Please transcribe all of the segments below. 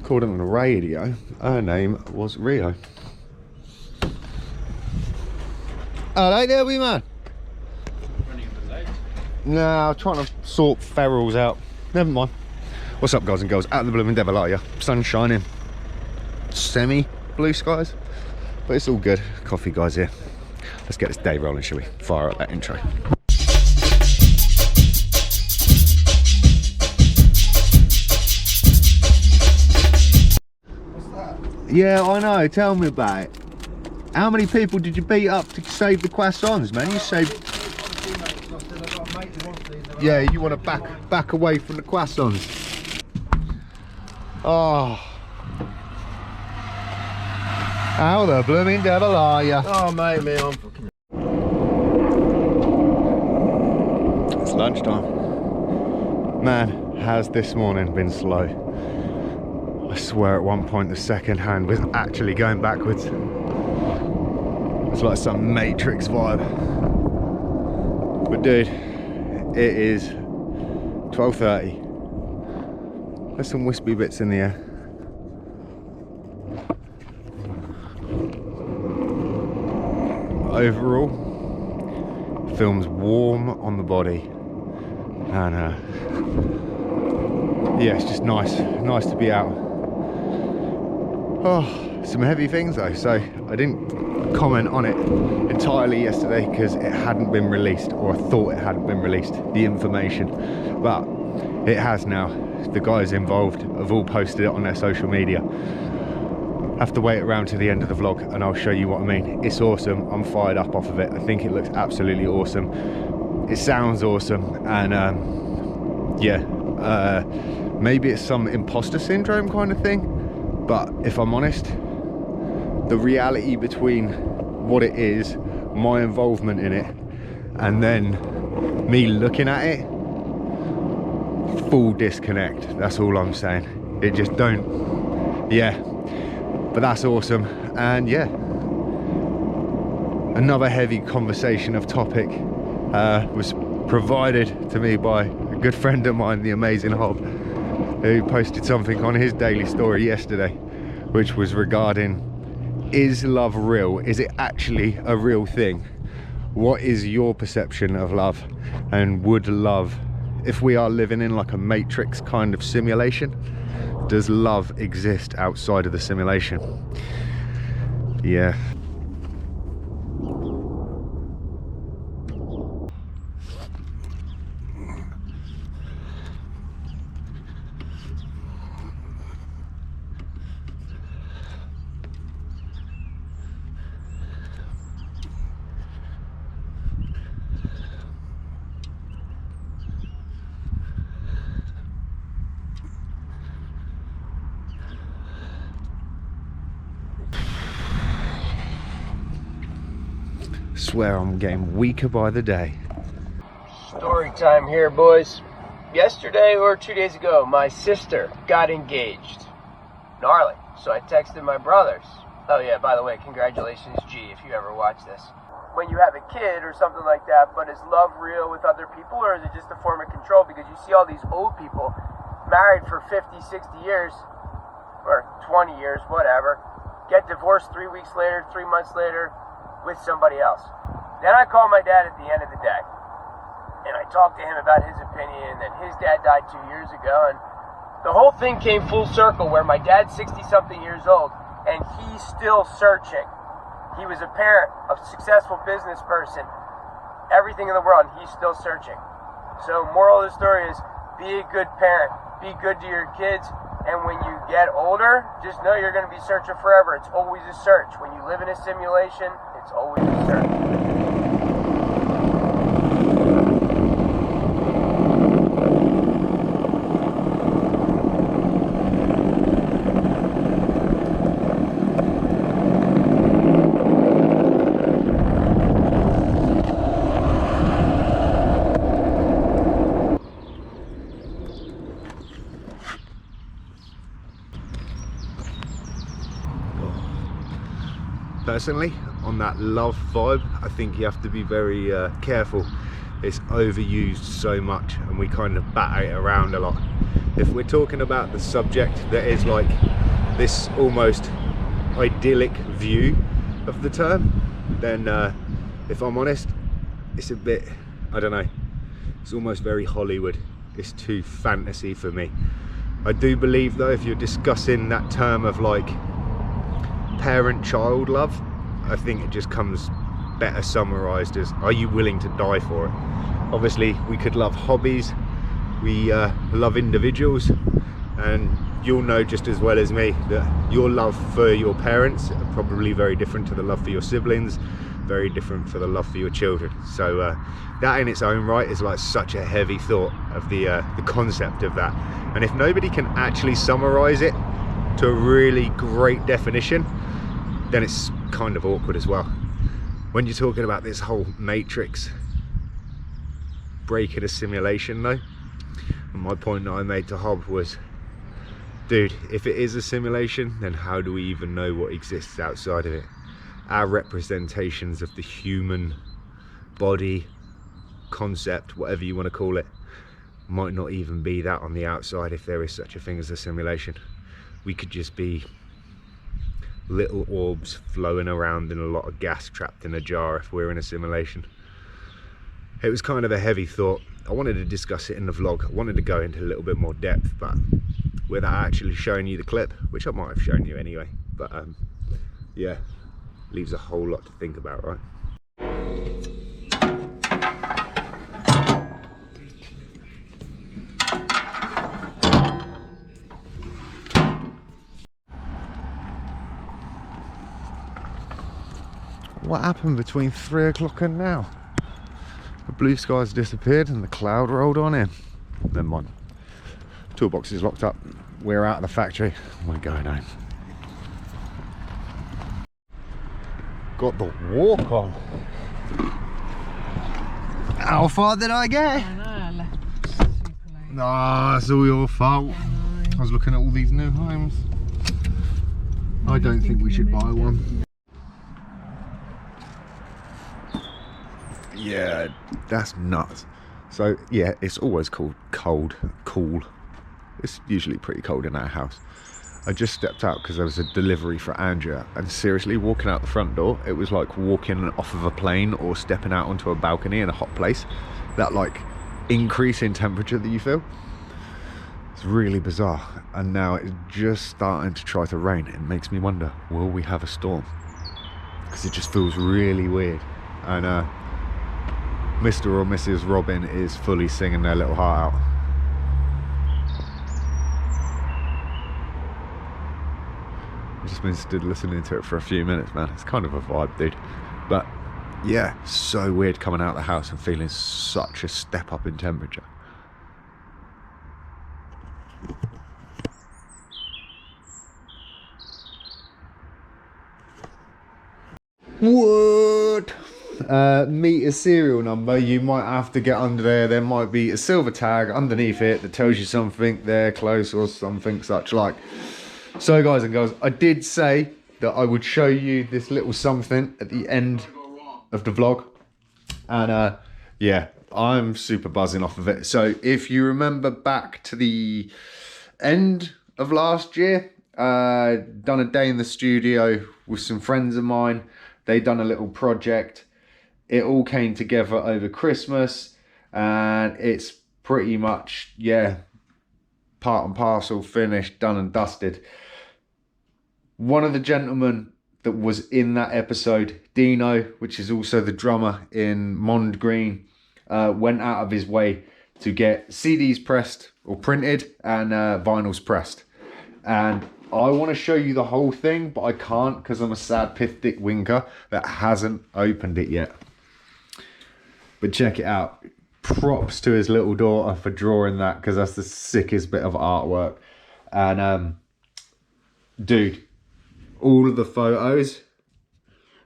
according to the radio, her name was Rio. Hello there, wee man. Running a bit late. No, I'm trying to sort ferals out. Never mind. What's up, guys and girls? Out of the blooming devil, are you? Sun shining. Semi blue skies. But it's all good. Coffee guys here. Let's get this day rolling, shall we? Fire up that intro. Yeah, I know. Tell me about it. How many people did you beat up to save the croissants, man? You saved. Yeah, you want to back away from the croissants. Oh. How the blooming devil are you? Oh, mate, me, I'm fucking. It's lunchtime. Man, has this morning been slow. I swear at one point the second hand was actually going backwards. It's like some Matrix vibe. But dude, it is 12:30. There's some wispy bits in the air. Overall, feels warm on the body. And yeah, it's just nice to be out. Oh, some heavy things though, so I didn't comment on it entirely yesterday because it hadn't been released, or I thought it hadn't been released, the information, but it has now. The guys involved have all posted it on their social media. Have to wait around to the end of the vlog and I'll show you what I mean. It's awesome. I'm fired up off of it. I think it looks absolutely awesome. It sounds awesome, and yeah, maybe it's some imposter syndrome kind of thing. But if I'm honest, the reality between what it is, my involvement in it, and then me looking at it, full disconnect. That's all I'm saying. It just don't, yeah. But that's awesome. And yeah, another heavy conversation of topic was provided to me by a good friend of mine, the amazing Hob, who posted something on his daily story yesterday, which was regarding, is love real? Is it actually a real thing? What is your perception of love? And would love, if we are living in like a Matrix kind of simulation, does love exist outside of the simulation? Yeah. Swear I'm getting weaker by the day. Story time here, boys. Yesterday or 2 days ago, my sister got engaged. Gnarly. So I texted my brothers. Oh yeah, by the way, congratulations, G, if you ever watch this. When you have a kid or something like that, but is love real with other people, or is it just a form of control? Because you see all these old people married for 50, 60 years, or 20 years, whatever, get divorced 3 weeks later, 3 months later, with somebody else. Then I called my dad at the end of the day, and I talked to him about his opinion, and his dad died 2 years ago, and the whole thing came full circle where my dad's 60-something years old, and he's still searching. He was a parent, a successful business person, everything in the world, and he's still searching. So moral of the story is, be a good parent, be good to your kids, and when you get older, just know you're going to be searching forever. It's always a search. When you live in a simulation, it's always a search. Personally, on that love vibe, I think you have to be very careful it's overused so much and we kind of bat it around a lot. If we're talking about the subject that is like this almost idyllic view of the term, then if I'm honest, it's a bit, I don't know, it's almost very Hollywood. It's too fantasy for me. I do believe though, if you're discussing that term of like parent-child love, I think it just comes better summarized as, are you willing to die for it? Obviously we could love hobbies, we love individuals, and you'll know just as well as me that your love for your parents are probably very different to the love for your siblings, very different for the love for your children. So that in its own right is like such a heavy thought of the concept of that. And if nobody can actually summarize it to a really great definition, then it's kind of awkward as well. When you're talking about this whole Matrix breaking a simulation though, and my point that I made to Hob was, dude, if it is a simulation, then how do we even know what exists outside of it? Our representations of the human body, concept, whatever you want to call it, might not even be that on the outside if there is such a thing as a simulation. We could just be little orbs flowing around in a lot of gas trapped in a jar if we're in a simulation. It was kind of a heavy thought. I wanted to discuss it in the vlog. I wanted to go into a little bit more depth, but without actually showing you the clip, which I might have shown you anyway, but yeah, leaves a whole lot to think about, right? What happened between 3 o'clock and now? The blue skies disappeared and the cloud rolled on in. Never mind. Toolbox is locked up. We're out of the factory. We're going home. Got the walk on. How far did I get? I know, I left super late. Nah, it's all your fault. I was looking at all these new homes. I don't think we should buy one. Yeah, that's nuts. So yeah, it's always called cool. It's usually pretty cold in our house. I just stepped out because there was a delivery for Andrea, and seriously, walking out the front door, it was like walking off of a plane or stepping out onto a balcony in a hot place. That like increase in temperature that you feel, it's really bizarre. And now it's just starting to try to rain. It makes me wonder, will we have a storm? Because it just feels really weird. And Mr. or Mrs. Robin is fully singing their little heart out. I've just been stood listening to it for a few minutes, man. It's kind of a vibe, dude. But yeah, so weird coming out of the house and feeling such a step up in temperature. What? Meter serial number, you might have to get under there might be a silver tag underneath it that tells you something they're close or something such like. So guys and girls, I did say that I would show you this little something at the end of the vlog, and yeah, I'm super buzzing off of it. So if you remember back to the end of last year, done a day in the studio with some friends of mine. They done a little project. It all came together over Christmas, and it's pretty much, yeah, part and parcel, finished, done and dusted. One of the gentlemen that was in that episode, Dino, which is also the drummer in Mond Green, went out of his way to get CDs pressed or printed and vinyls pressed. And I want to show you the whole thing, but I can't because I'm a sad pith dick winker that hasn't opened it yet. But check it out. Props to his little daughter for drawing that, because that's the sickest bit of artwork. And dude, all of the photos,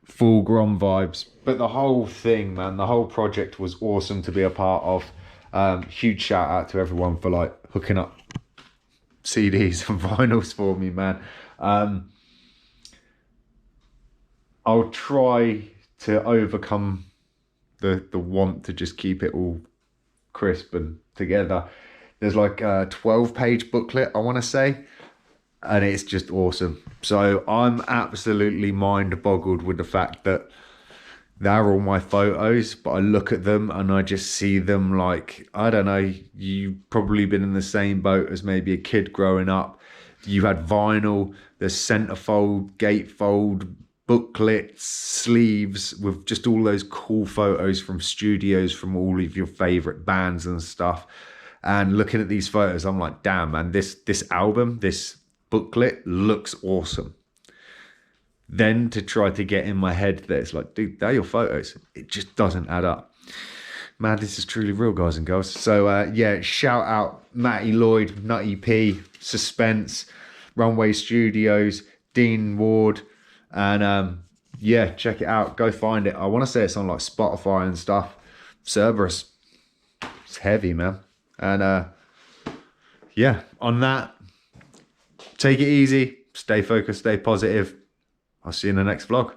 full Grom vibes. But the whole thing, man, the whole project was awesome to be a part of. Huge shout out to everyone for like hooking up CDs and vinyls for me, man. I'll try to overcome the want to just keep it all crisp and together. There's like a 12-page booklet, I want to say, and it's just awesome. So I'm absolutely mind boggled with the fact that they're all my photos, but I look at them and I just see them like, I don't know, you've probably been in the same boat as maybe a kid growing up. You had vinyl, there's centerfold, gatefold, booklets, sleeves with just all those cool photos from studios from all of your favorite bands and stuff. And looking at these photos, I'm like, damn, man, this album, this booklet looks awesome. Then to try to get in my head that it's like, dude, they're your photos. It just doesn't add up. Man, this is truly real, guys and girls. So yeah, shout out Matty Lloyd, Nutty P, Suspense, Runway Studios, Dean Ward, and yeah, check it out. Go find it. I want to say it's on like Spotify and stuff. Cerberus. It's heavy, man. And yeah, on that, take it easy, stay focused, stay positive. I'll see you in the next vlog.